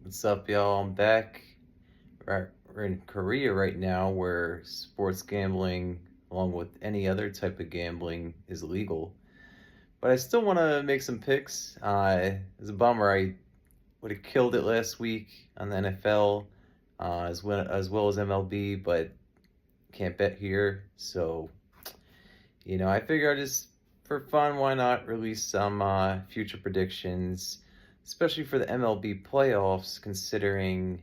What's up, y'all? I'm back. We're in Korea right now, where sports gambling, along with any other type of gambling, is legal. But I still want to make some picks. It's a bummer. I would have killed it last week on the NFL, as well as MLB, but can't bet here. So, I figure I just, for fun, why not release some future predictions, especially for the MLB playoffs, considering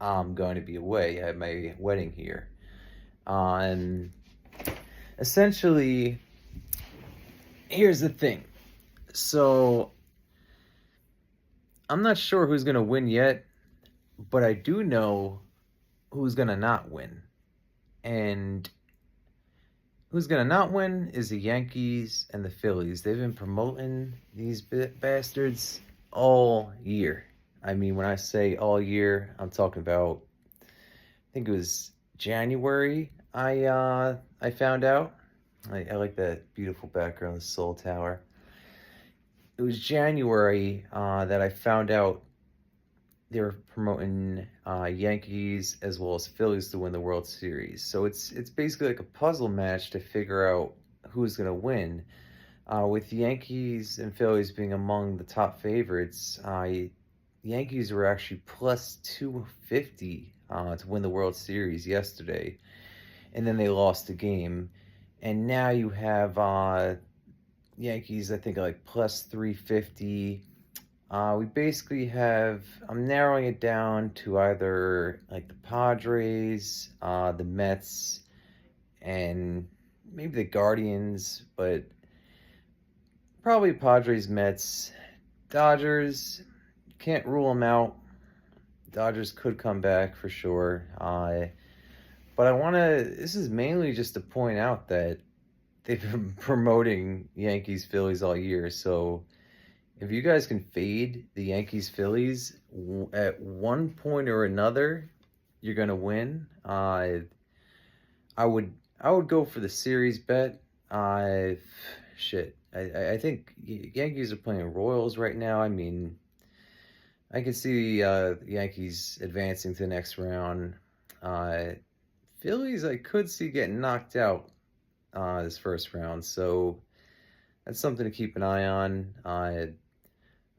I'm going to be away. I have my wedding here. And essentially, here's the thing. So, I'm not sure who's going to win yet, but I do know who's going to not win. And who's going to not win is the Yankees and the Phillies. They've been promoting these bastards all year. I mean, when I say all year, I'm talking about, I think it was January I found out. I like that beautiful background, the Soul Tower. It was January that I found out they were promoting Yankees as well as Phillies to win the World Series. So it's basically like a puzzle match to figure out who's going to win. With Yankees and Phillies being among the top favorites, Yankees were actually plus 250 to win the World Series yesterday, and then they lost the game. And now you have Yankees, I think, like plus 350. We basically have, I'm narrowing it down to either like the Padres, the Mets, and maybe the Guardians, but probably Padres, Mets, Dodgers. Can't rule them out. Dodgers could come back for sure. But this is mainly just to point out that they've been promoting Yankees, Phillies all year. So if you guys can fade the Yankees, Phillies at one point or another, you're gonna win. I would I would go for the series bet. Shit. I think Yankees are playing Royals right now. I mean, I can see the Yankees advancing to the next round. Uh, Phillies, I could see getting knocked out this first round, so that's something to keep an eye on.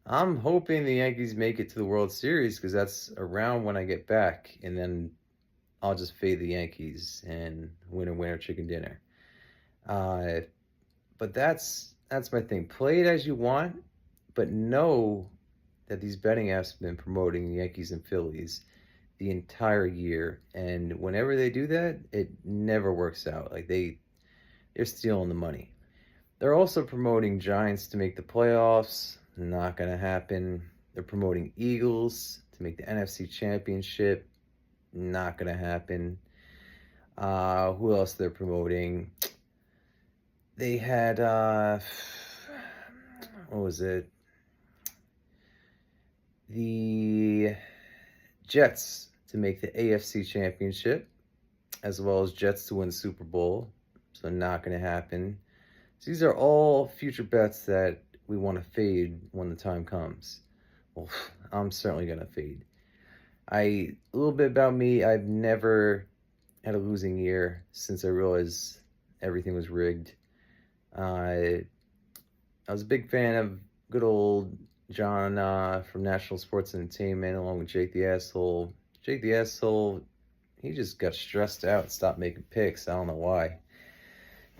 I'm hoping the Yankees make it to the World Series because that's around when I get back, and then I'll just fade the Yankees and winner chicken dinner. Uh, but that's my thing. Play it as you want, but know that these betting apps have been promoting the Yankees and Phillies the entire year, and whenever they do that, it never works out. Like they're stealing the money. They're also promoting Giants to make the playoffs. Not gonna happen. They're promoting Eagles to make the NFC Championship. Not gonna happen. Who else they're promoting? They had what was it? The Jets to make the AFC Championship, as well as Jets to win the Super Bowl. So not going to happen. So these are all future bets that we want to fade when the time comes. Well, I'm certainly going to fade. A little bit about me, I've never had a losing year since I realized everything was rigged. I was a big fan of good old John from National Sports Entertainment, along with Jake the Asshole. Jake the Asshole, he just got stressed out, stopped making picks. I don't know why.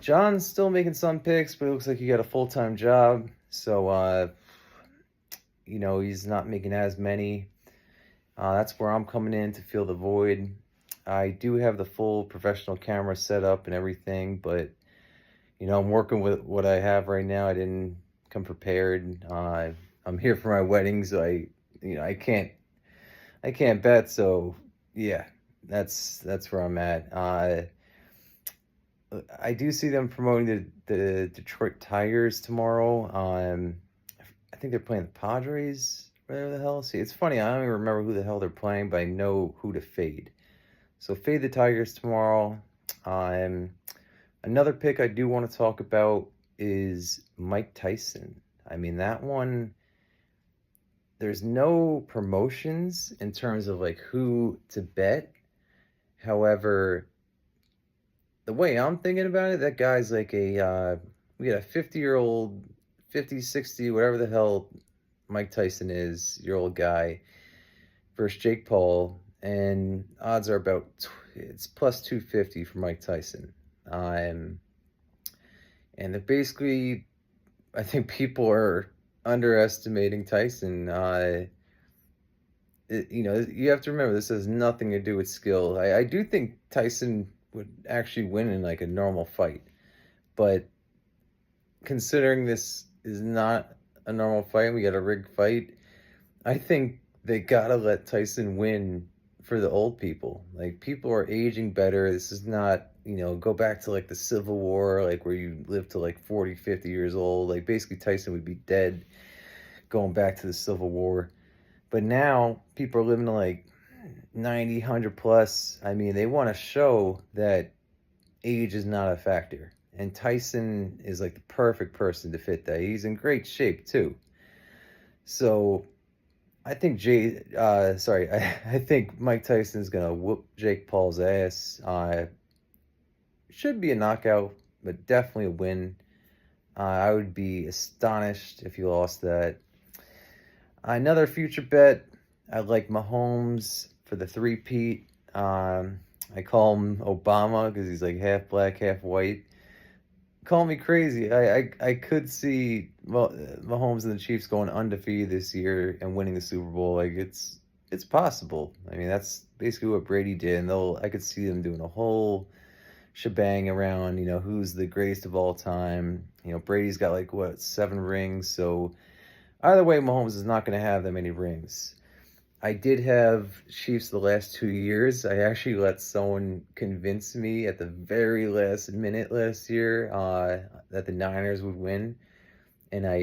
John's still making some picks, but it looks like he got a full-time job. So, he's not making as many. That's where I'm coming in to fill the void. I do have the full professional camera set up and everything, but, I'm working with what I have right now. I didn't come prepared. I'm here for my wedding, so I can't bet. So yeah, that's where I'm at. I do see them promoting the Detroit Tigers tomorrow. I think they're playing the Padres. Whatever the hell. See, it's funny. I don't even remember who the hell they're playing, but I know who to fade. So fade the Tigers tomorrow. Another pick I do want to talk about is Mike Tyson. I mean, that there's no promotions in terms of like who to bet. However, the way I'm thinking about it, that guy's like we got a 50-year-old, 50, 60, whatever the hell Mike Tyson is, year old guy versus Jake Paul, and odds are about it's plus 250 for Mike Tyson. Um, and they're basically, I think people are underestimating Tyson. You have to remember this has nothing to do with skill. I do think Tyson would actually win in like a normal fight, but considering this is not a normal fight, we got a rigged fight. I think they gotta let Tyson win for the old people. Like people are aging better. This is not, go back to like the Civil War, like where you live to like 40, 50 years old. Like basically Tyson would be dead going back to the Civil War. But now people are living to like 90, 100 plus. I mean, they want to show that age is not a factor. And Tyson is like the perfect person to fit that. He's in great shape too. So I think I think Mike Tyson's gonna whoop Jake Paul's ass. Should be a knockout, but definitely a win. I would be astonished if he lost that. Another future bet, I like Mahomes for the three-peat. I call him Obama because he's like half black, half white. Call me crazy. I could see Mahomes and the Chiefs going undefeated this year and winning the Super Bowl. Like it's possible. I mean, that's basically what Brady did, and I could see them doing a whole shebang around, who's the greatest of all time. Brady's got like what, 7 rings, so either way, Mahomes is not going to have that many rings. I did have Chiefs the last 2 years. I actually let someone convince me at the very last minute last year that the Niners would win, and I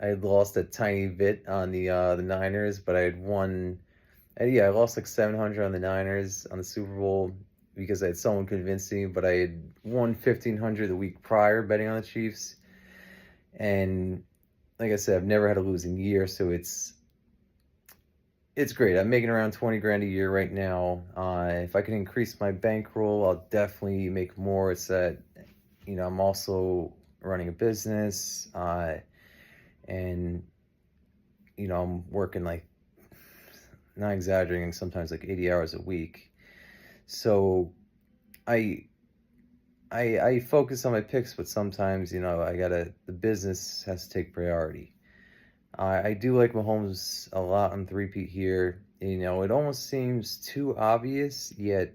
had lost a tiny bit on the Niners, but I had won. Yeah, I lost like 700 on the Niners on the Super Bowl because I had someone convince me, but I had won 1,500 the week prior betting on the Chiefs, and like I said, I've never had a losing year, so it's great. I'm making around 20 grand a year right now. If I can increase my bankroll, I'll definitely make more. It's that, I'm also running a business, and, I'm working like, not exaggerating, sometimes like 80 hours a week. So I focus on my picks, but sometimes, the business has to take priority. I do like Mahomes a lot on three-peat here. It almost seems too obvious, yet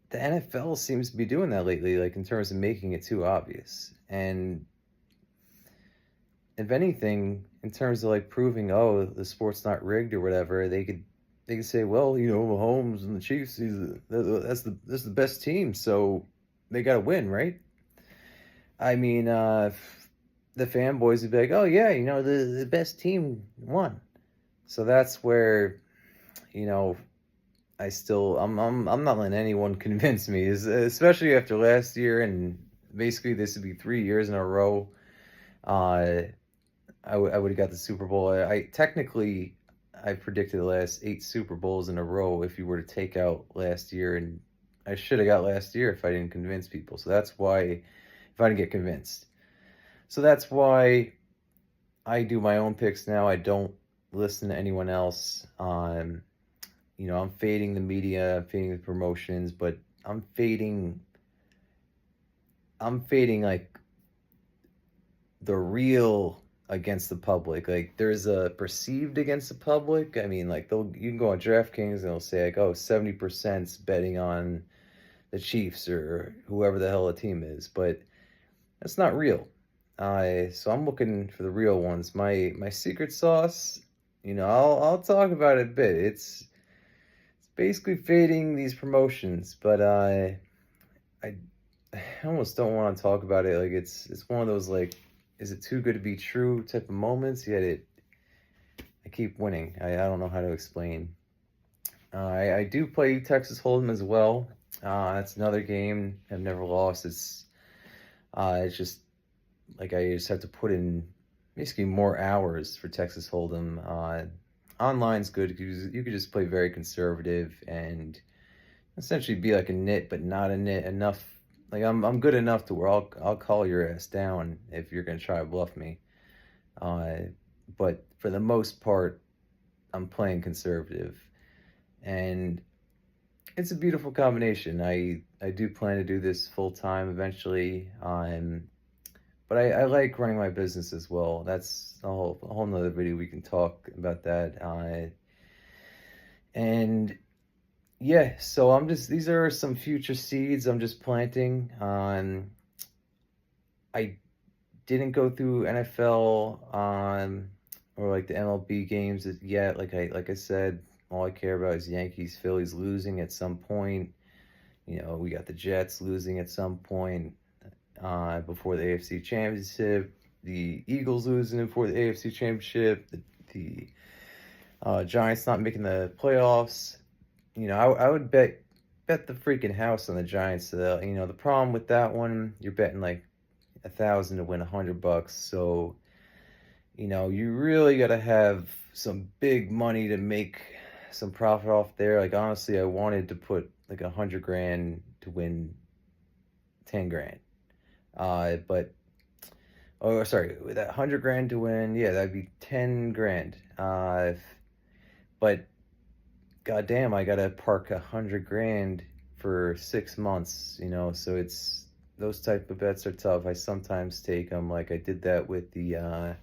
the NFL seems to be doing that lately, like in terms of making it too obvious. And if anything, in terms of like proving, oh, the sport's not rigged or whatever, they could say, well, Mahomes and the Chiefs, that's the best team, so they got to win, right? I mean, the fanboys would be like, oh yeah, the best team won. So that's where, you know, I'm not letting anyone convince me, especially after last year, and basically this would be 3 years in a row. Uh, I would have got the Super Bowl. I technically I predicted the last 8 Super Bowls in a row if you were to take out last year, and I should have got last year if I didn't convince people. So that's why, if I didn't get convinced. So that's why I do my own picks now. I don't listen to anyone else. I'm fading the media, I'm fading the promotions, but I'm fading like the real against the public. Like there's a perceived against the public. I mean, like you can go on DraftKings and they'll say like, oh, 70% betting on the Chiefs or whoever the hell the team is, but that's not real. So I'm looking for the real ones. My secret sauce, I'll talk about it a bit. It's basically fading these promotions, but I almost don't want to talk about it. Like it's one of those like, is it too good to be true type of moments? Yet I keep winning. I don't know how to explain. I do play Texas Hold'em as well. That's another game I've never lost. It's just like I just have to put in basically more hours for Texas Hold'em. Online's good because you could just play very conservative and essentially be like a nit, but not a nit enough. Like I'm good enough to where I'll call your ass down if you're gonna try to bluff me. Uh, but for the most part, I'm playing conservative, and it's a beautiful combination. I do plan to do this full time eventually. But I like running my business as well. That's a whole nother video. We can talk about that. And yeah, so these are some future seeds I'm just planting. I didn't go through NFL or like the MLB games yet. Like I said, all I care about is Yankees, Phillies losing at some point. We got the Jets losing at some point before the AFC Championship. The Eagles losing before the AFC Championship. The Giants not making the playoffs. I would bet the freaking house on the Giants. The problem with that one, you're betting like 1,000 to win $100. So, you really got to have some big money to make some profit off there. Like, honestly, I wanted to put like 100 grand to win 10 grand. But, oh, sorry, with that 100 grand to win, yeah, that'd be 10 grand. But goddamn, I gotta park 100 grand for 6 months, so it's those type of bets are tough. I sometimes take them, like I did that with the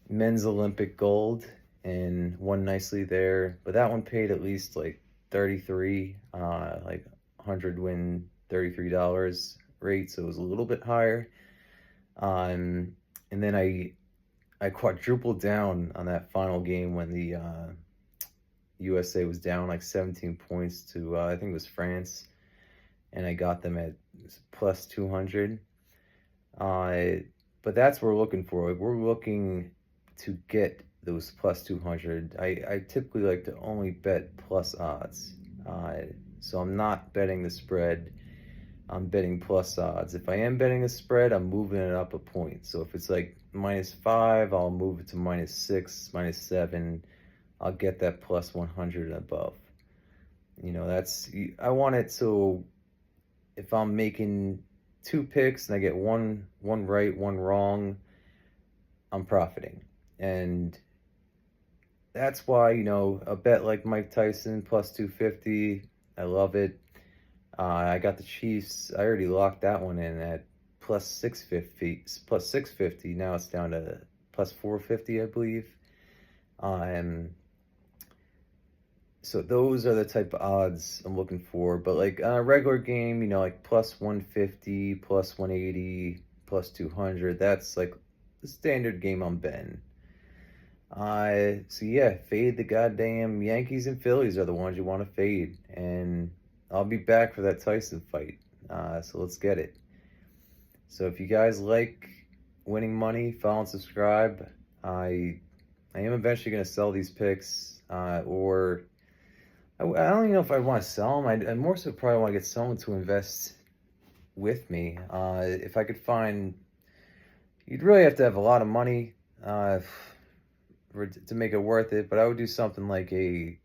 men's Olympic gold and won nicely there, but that one paid at least like 33, like 100 win $33 rate, so it was a little bit higher. And then I quadrupled down on that final game when the USA was down like 17 points to I think it was France, and I got them at plus 200. But that's what we're looking for. Like, we're looking to get those plus 200. I typically like to only bet plus odds. So I'm not betting the spread. I'm betting plus odds. If I am betting the spread, I'm moving it up a point. So if it's like -5, I'll move it to -6, -7. I'll get that plus 100 and above. I want it so if I'm making 2 picks and I get one right, one wrong, I'm profiting. And that's why, a bet like Mike Tyson plus 250, I love it. I got the Chiefs. I already locked that one in at plus 650. Plus 650. Now it's down to plus 450, I believe. So those are the type of odds I'm looking for. But like on a regular game, like plus 150, plus 180, plus 200, that's like the standard game I'm betting. So yeah, fade the goddamn Yankees and Phillies are the ones you want to fade. And I'll be back for that Tyson fight. So let's get it. So if you guys like winning money, follow and subscribe. I am eventually going to sell these picks, or I don't even know if I want to sell them. I more so probably want to get someone to invest with me. If I could find, you'd really have to have a lot of money to make it worth it, but I would do something like a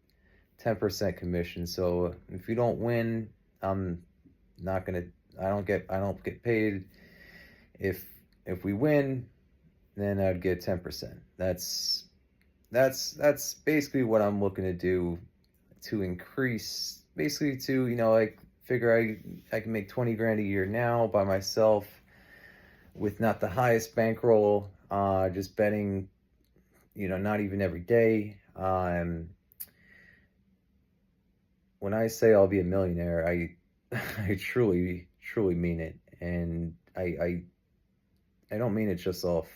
10% commission. So if you don't win, I'm not gonna. I don't get paid. If we win, then I'd get 10%. That's basically what I'm looking to do, to increase, basically to like figure I can make 20 grand a year now by myself with not the highest bankroll, just betting, not even every day. When I say I'll be a millionaire, I truly mean it, and I don't mean it just off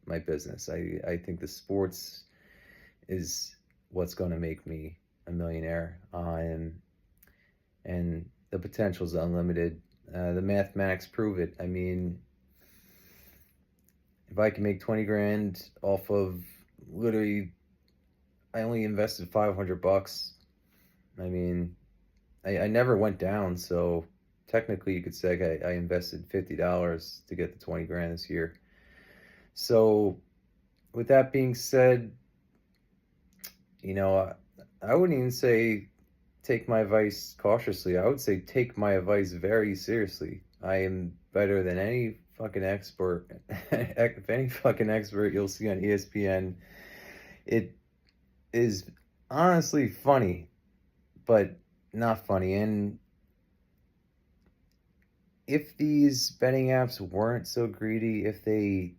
my business. I think the sports is what's going to make me a millionaire, and the potential is unlimited. The mathematics prove it. I mean, if I can make 20 grand off of literally, I only invested $500. I mean, I never went down, so technically you could say I invested $50 to get the 20 grand this year. So with that being said, you know, I wouldn't even say take my advice cautiously. I would say take my advice very seriously. I am better than any fucking expert. If any fucking expert you'll see on ESPN, it is honestly funny, but not funny. And if these betting apps weren't so greedy, if the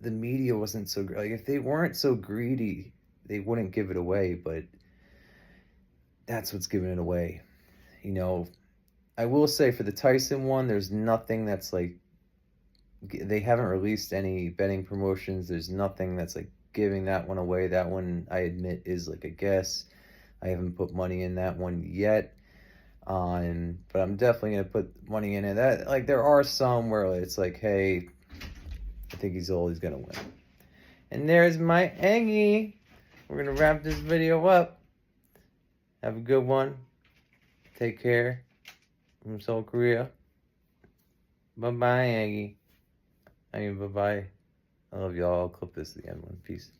media wasn't so like if they weren't so greedy, they wouldn't give it away. But that's what's giving it away. You know, I will say for the Tyson one, there's nothing that's like they haven't released any betting promotions. There's nothing that's like giving that one away. That one, I admit, is like a guess. I haven't put money in that one yet. But I'm definitely gonna put money in it. That like there are some where it's like, hey, I think he's always gonna win. And there's my Aggie. We're gonna wrap this video up. Have a good one. Take care. From Seoul, Korea. Bye bye, Aggie. Bye bye. I love y'all. I'll clip this to the end one. Peace.